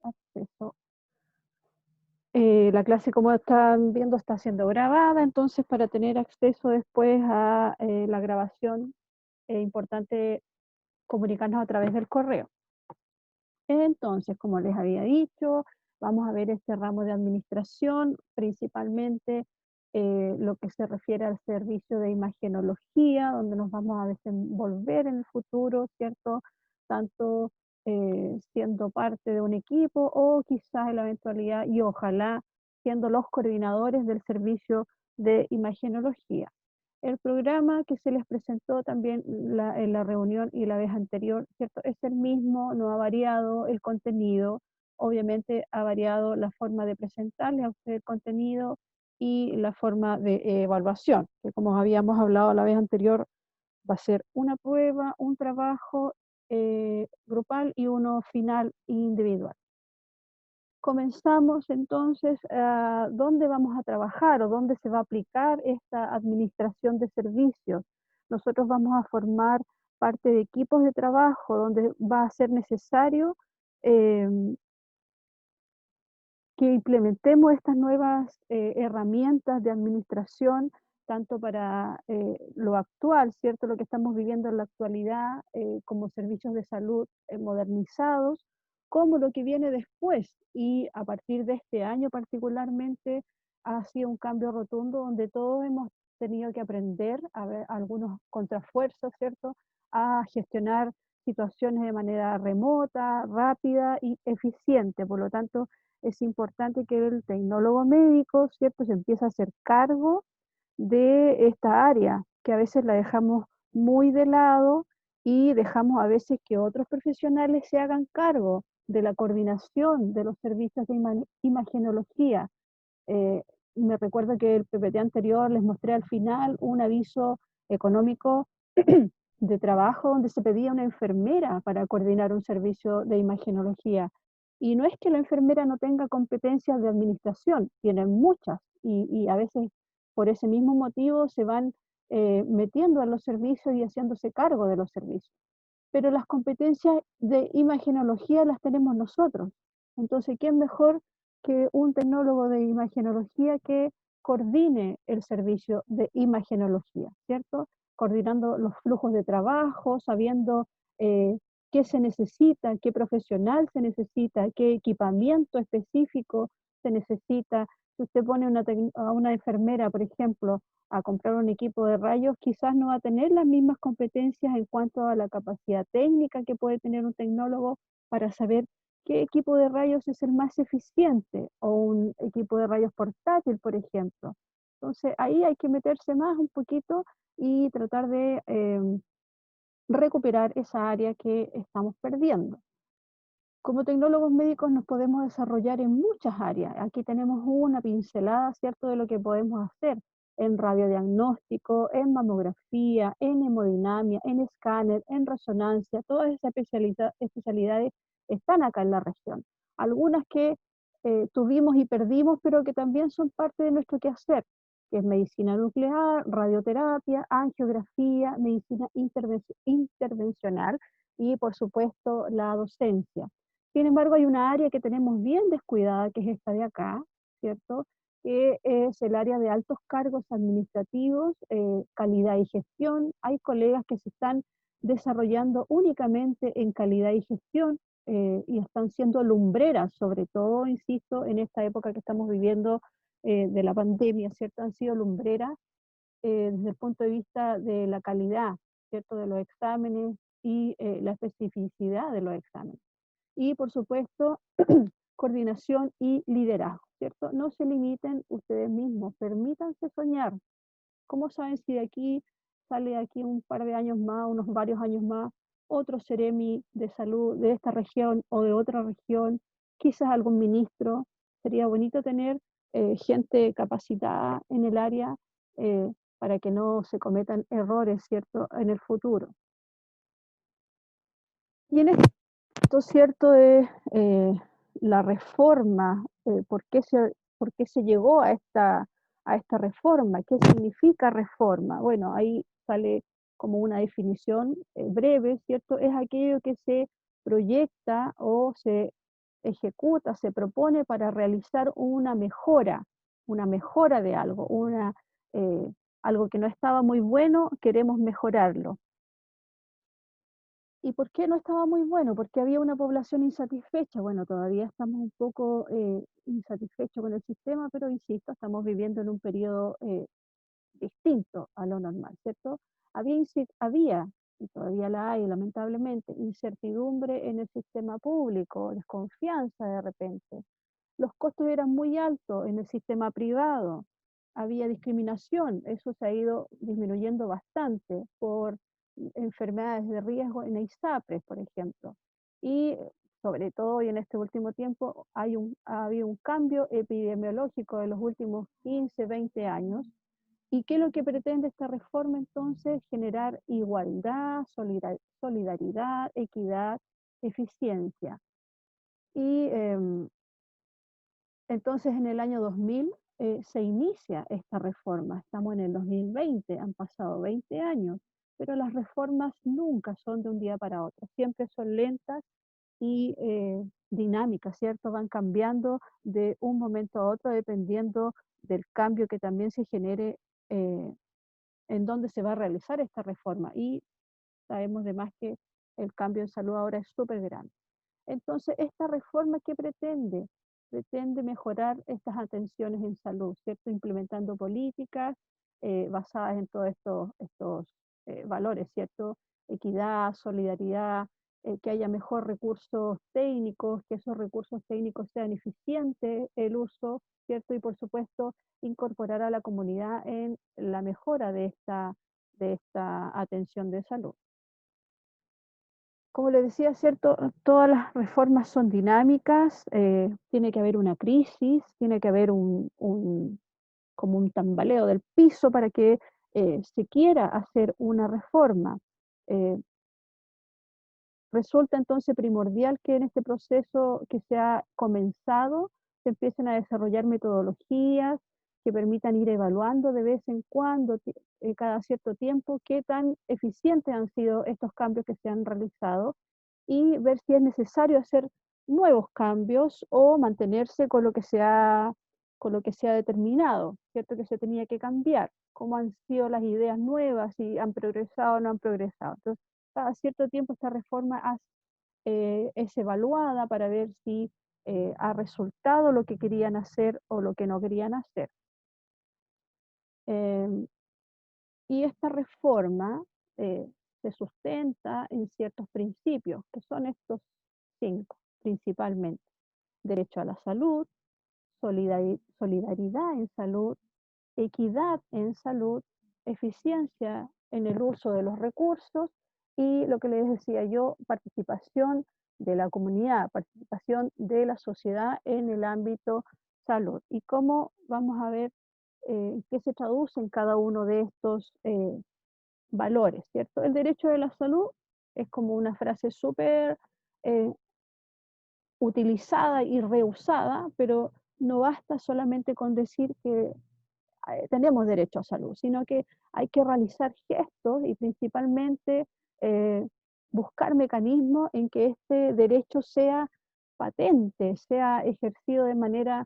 acceso. La clase, como están viendo, está siendo grabada, entonces para tener acceso después a la grabación es importante comunicarnos a través del correo. Entonces, como les había dicho, vamos a ver este ramo de administración, principalmente lo que se refiere al servicio de imagenología, donde nos vamos a desenvolver en el futuro, ¿cierto? Tanto siendo parte de un equipo o quizás en la eventualidad y ojalá siendo los coordinadores del servicio de imagenología. El programa que se les presentó también en la reunión y la vez anterior, ¿cierto? Es el mismo, no ha variado el contenido, obviamente ha variado la forma de presentarle a usted el contenido y la forma de evaluación, que como habíamos hablado la vez anterior, va a ser una prueba, un trabajo grupal y uno final individual. Comenzamos entonces, ¿dónde vamos a trabajar o dónde se va a aplicar esta administración de servicios? Nosotros vamos a formar parte de equipos de trabajo donde va a ser necesario em, que implementemos estas nuevas herramientas de administración, tanto para lo actual, ¿cierto? Lo que estamos viviendo en la actualidad como servicios de salud modernizados, como lo que viene después. Y a partir de este año particularmente ha sido un cambio rotundo donde todos hemos tenido que aprender a ver algunos contrafuerzos, ¿cierto? A gestionar situaciones de manera remota, rápida y eficiente. Por lo tanto, es importante que el tecnólogo médico, ¿cierto?, se empiece a hacer cargo de esta área, que a veces la dejamos muy de lado y dejamos a veces que otros profesionales se hagan cargo de la coordinación de los servicios de imagenología. Eh, Me recuerdo que el PPT anterior les mostré al final un aviso económico de trabajo donde se pedía una enfermera para coordinar un servicio de imagenología. Y no es que la enfermera no tenga competencias de administración, tienen muchas y a veces por ese mismo motivo se van metiendo en los servicios y haciéndose cargo de los servicios. Pero las competencias de imagenología las tenemos nosotros. Entonces, ¿quién mejor que un tecnólogo de imagenología que coordine el servicio de imagenología, ¿cierto? Coordinando los flujos de trabajo, sabiendo eh, qué se necesita, qué profesional se necesita, qué equipamiento específico se necesita. Si usted pone a una enfermera, por ejemplo, a comprar un equipo de rayos, quizás no va a tener las mismas competencias en cuanto a la capacidad técnica que puede tener un tecnólogo para saber qué equipo de rayos es el más eficiente o un equipo de rayos portátil, por ejemplo. Entonces ahí hay que meterse más un poquito y tratar de recuperar esa área que estamos perdiendo. Como tecnólogos médicos nos podemos desarrollar en muchas áreas. Aquí tenemos una pincelada, ¿cierto?, de lo que podemos hacer en radiodiagnóstico, en mamografía, en hemodinamia, en escáner, en resonancia. Todas esas especialidades están acá en la región. Algunas que tuvimos y perdimos, pero que también son parte de nuestro quehacer, que es medicina nuclear, radioterapia, angiografía, medicina intervencional y, por supuesto, la docencia. Sin embargo, hay una área que tenemos bien descuidada, que es esta de acá, ¿cierto? Que es el área de altos cargos administrativos, calidad y gestión. Hay colegas que se están desarrollando únicamente en calidad y gestión y están siendo lumbreras, sobre todo, insisto, en esta época que estamos viviendo de la pandemia, ¿cierto? Han sido lumbreras desde el punto de vista de la calidad, ¿cierto? De los exámenes y la especificidad de los exámenes. Y por supuesto, coordinación y liderazgo, ¿cierto? No se limiten ustedes mismos, permítanse soñar. ¿Cómo saben si de aquí sale de aquí un par de años más, unos varios años más, otro seremi de salud de esta región o de otra región, quizás algún ministro? Sería bonito tener gente capacitada en el área para que no se cometan errores, ¿cierto?, en el futuro. Y en esto, ¿cierto?, es la reforma, por qué se llegó a esta reforma, qué significa reforma. Bueno, ahí sale como una definición breve, ¿cierto? Es aquello que se proyecta o se ejecuta, se propone para realizar una mejora de algo, algo que no estaba muy bueno, queremos mejorarlo. ¿Y por qué no estaba muy bueno? Porque había una población insatisfecha. Bueno, todavía estamos un poco insatisfechos con el sistema, pero insisto, estamos viviendo en un periodo distinto a lo normal, ¿cierto? Había, y todavía la hay lamentablemente, incertidumbre en el sistema público, desconfianza de repente. Los costos eran muy altos en el sistema privado, había discriminación, eso se ha ido disminuyendo bastante por enfermedades de riesgo en ISAPRES, por ejemplo. Y sobre todo, y en este último tiempo, ha habido un cambio epidemiológico de los últimos 15, 20 años. ¿Y qué es lo que pretende esta reforma entonces? Generar igualdad, solidaridad, equidad, eficiencia. Y entonces en el año 2000 se inicia esta reforma. Estamos en el 2020, han pasado 20 años, pero las reformas nunca son de un día para otro, siempre son lentas y dinámicas, ¿cierto? Van cambiando de un momento a otro dependiendo del cambio que también se genere en dónde se va a realizar esta reforma. Y sabemos de más que el cambio en salud ahora es súper grande. Entonces, ¿esta reforma qué pretende? Pretende mejorar estas atenciones en salud, ¿cierto? Implementando políticas basadas en todos estos valores, ¿cierto? Equidad, solidaridad, que haya mejor recursos técnicos, que esos recursos técnicos sean eficientes el uso, ¿cierto? Y por supuesto, incorporar a la comunidad en la mejora de esta atención de salud. Como le decía, ¿cierto? Todas las reformas son dinámicas, tiene que haber una crisis, tiene que haber como un tambaleo del piso para que se quiera hacer una reforma. Eh, Resulta entonces primordial que en este proceso que se ha comenzado se empiecen a desarrollar metodologías que permitan ir evaluando de vez en cuando, cada cierto tiempo, qué tan eficientes han sido estos cambios que se han realizado y ver si es necesario hacer nuevos cambios o mantenerse con lo que se ha determinado, ¿cierto? Que se tenía que cambiar, cómo han sido las ideas nuevas, si han progresado o no han progresado. Entonces, cada cierto tiempo esta reforma es evaluada para ver si ha resultado lo que querían hacer o lo que no querían hacer. Em, y esta reforma eh, se sustenta en ciertos principios, que son estos 5 principalmente. Derecho a la salud, solidaridad en salud, equidad en salud, eficiencia en el uso de los recursos y lo que les decía yo, participación de la comunidad, participación de la sociedad en el ámbito salud. Y cómo vamos a ver qué se traduce en cada uno de estos valores, ¿cierto? El derecho de la salud es como una frase súper eh, utilizada y reusada, pero no basta solamente con decir que tenemos derecho a salud, sino que hay que realizar gestos y principalmente eh, buscar mecanismos en que este derecho sea patente, sea ejercido de manera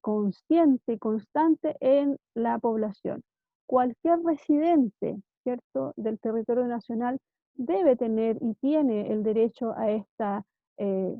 consciente y constante en la población. Cualquier residente, ¿cierto?, del territorio nacional debe tener y tiene el derecho eh,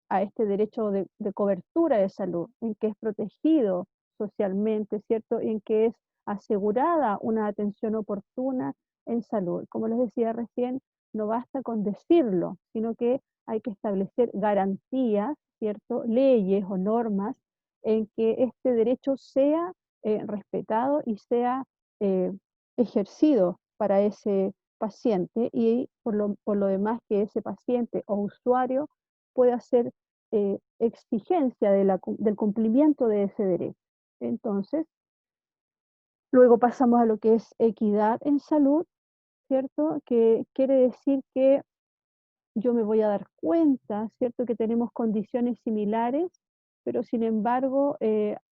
a este derecho de cobertura de salud, en que es protegido socialmente, ¿cierto? En que es asegurada una atención oportuna en salud. Como les decía recién, no basta con decirlo, sino que hay que establecer garantías, ¿cierto? Leyes o normas en que este derecho sea respetado y sea eh, ejercido para ese paciente y por lo demás que ese paciente o usuario puede hacer exigencia del cumplimiento de ese derecho. Entonces, luego pasamos a lo que es equidad en salud, ¿cierto? Que quiere decir que yo me voy a dar cuenta, ¿cierto? Que tenemos condiciones similares, pero sin embargo,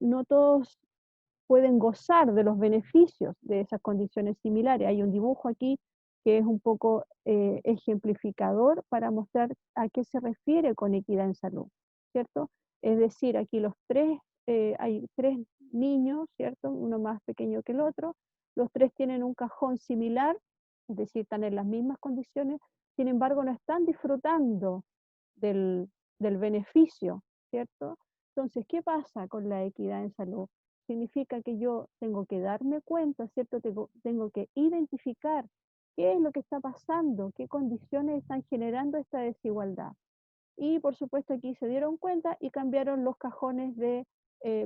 no todos pueden gozar de los beneficios de esas condiciones similares. Hay un dibujo aquí que es un poco ejemplificador para mostrar a qué se refiere con equidad en salud. ¿cierto? Es decir, aquí hay tres niños, ¿cierto? Uno más pequeño que el otro, los tres tienen un cajón similar, es decir, están en las mismas condiciones, sin embargo no están disfrutando del, del beneficio, ¿cierto? Entonces, ¿qué pasa con la equidad en salud? Significa que yo tengo que darme cuenta, ¿cierto? Tengo que identificar qué es lo que está pasando, qué condiciones están generando esta desigualdad. Y por supuesto aquí se dieron cuenta y cambiaron los cajones de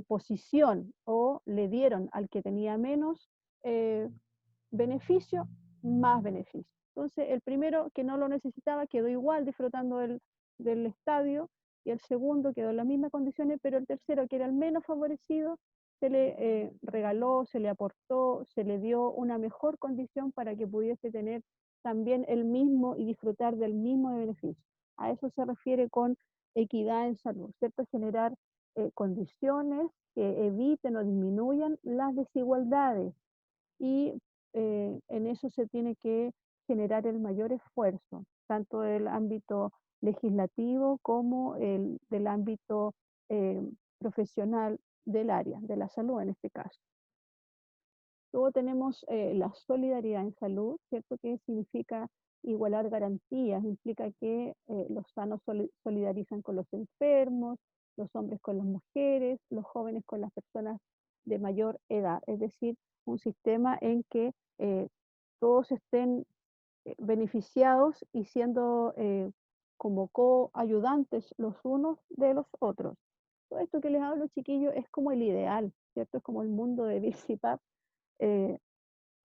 posición o le dieron al que tenía menos eh, beneficio, más beneficio. Entonces, el primero que no lo necesitaba quedó igual disfrutando del estadio y el segundo quedó en las mismas condiciones, pero el tercero, que era el menos favorecido, se le regaló, se le aportó, se le dio una mejor condición para que pudiese tener también el mismo y disfrutar del mismo beneficio. A eso se refiere con equidad en salud, ¿cierto? Generar condiciones que eviten o disminuyan las desigualdades y en eso se tiene que generar el mayor esfuerzo, tanto del ámbito legislativo como del ámbito eh, profesional del área, de la salud en este caso. Luego tenemos la solidaridad en salud, ¿cierto? Que significa igualar garantías, implica que los sanos solidarizan con los enfermos, los hombres con las mujeres, los jóvenes con las personas de mayor edad, es decir, un sistema en que todos estén beneficiados y siendo como coayudantes los unos de los otros. Todo esto que les hablo, chiquillos, es como el ideal, ¿cierto? Es como el mundo de Bill Pap, eh,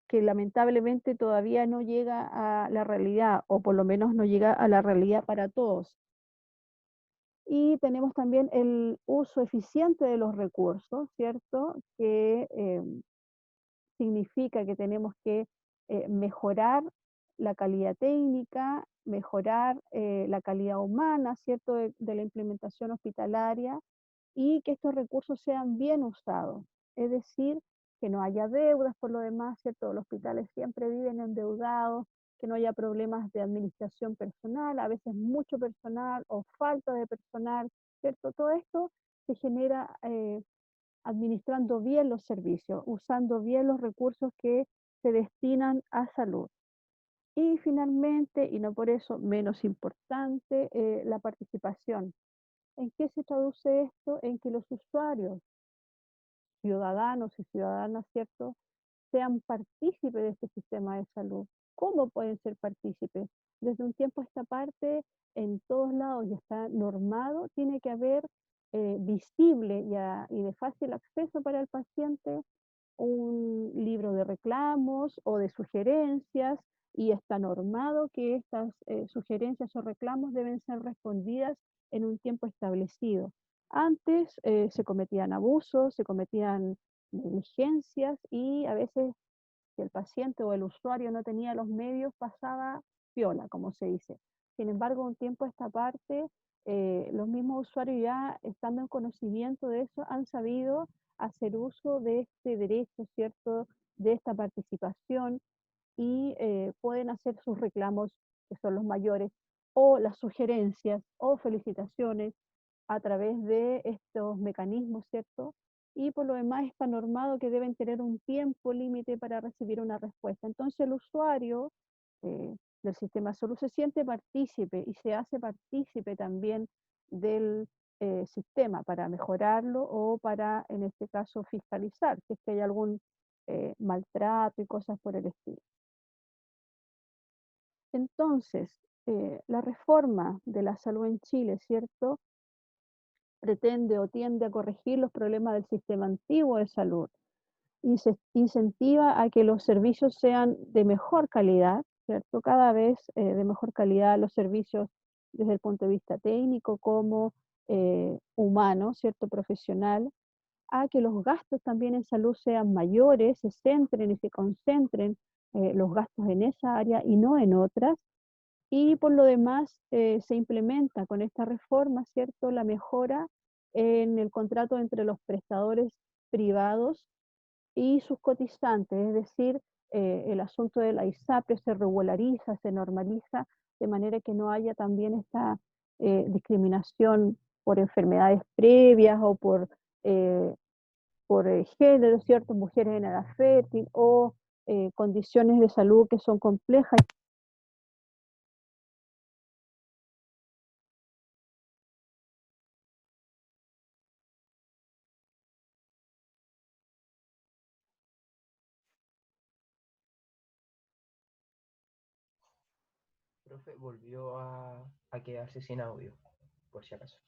que lamentablemente todavía no llega a la realidad, o por lo menos no llega a la realidad para todos. Y tenemos también el uso eficiente de los recursos, ¿cierto? Que significa que tenemos que mejorar la calidad técnica, mejorar la calidad humana, ¿cierto? De la implementación hospitalaria y que estos recursos sean bien usados. Es decir, que no haya deudas por lo demás, ¿cierto? Los hospitales siempre viven endeudados, que no haya problemas de administración personal, a veces mucho personal o falta de personal, ¿cierto? Todo esto se genera administrando bien los servicios, usando bien los recursos que se destinan a salud. Y finalmente, y no por eso menos importante, la participación. ¿En qué se traduce esto? En que los usuarios, ciudadanos y ciudadanas, ¿cierto?, sean partícipes de este sistema de salud. ¿Cómo pueden ser partícipes? Desde un tiempo a esta parte, en todos lados ya está normado, tiene que haber visible y de fácil acceso para el paciente un libro de reclamos o de sugerencias y está normado que estas sugerencias o reclamos deben ser respondidas en un tiempo establecido. Antes se cometían abusos, se cometían negligencias y a veces si el paciente o el usuario no tenía los medios pasaba piola, como se dice. Sin embargo, un tiempo a esta parte, los mismos usuarios ya estando en conocimiento de eso han sabido hacer uso de este derecho, ¿cierto? De esta participación y pueden hacer sus reclamos, que son los mayores, o las sugerencias o felicitaciones a través de estos mecanismos, ¿cierto? Y por lo demás está normado que deben tener un tiempo límite para recibir una respuesta. Entonces el usuario del sistema de salud se siente partícipe y se hace partícipe también del sistema para mejorarlo o para, en este caso, fiscalizar si es que hay algún maltrato y cosas por el estilo. Entonces, la reforma de la salud en Chile, ¿cierto?, pretende o tiende a corregir los problemas del sistema antiguo de salud y se incentiva a que los servicios sean de mejor calidad, ¿cierto? Cada vez de mejor calidad los servicios desde el punto de vista técnico como humano, ¿cierto? Profesional, a que los gastos también en salud sean mayores, se centren y se concentren los gastos en esa área y no en otras, y por lo demás, se implementa con esta reforma, ¿cierto?, la mejora en el contrato entre los prestadores privados y sus cotizantes, es decir, el asunto de la ISAPRE se regulariza, se normaliza, de manera que no haya también esta discriminación por enfermedades previas o por género, ¿cierto? Mujeres en edad fértil o condiciones de salud que son complejas. Profe, volvió a quedarse sin audio, por si acaso.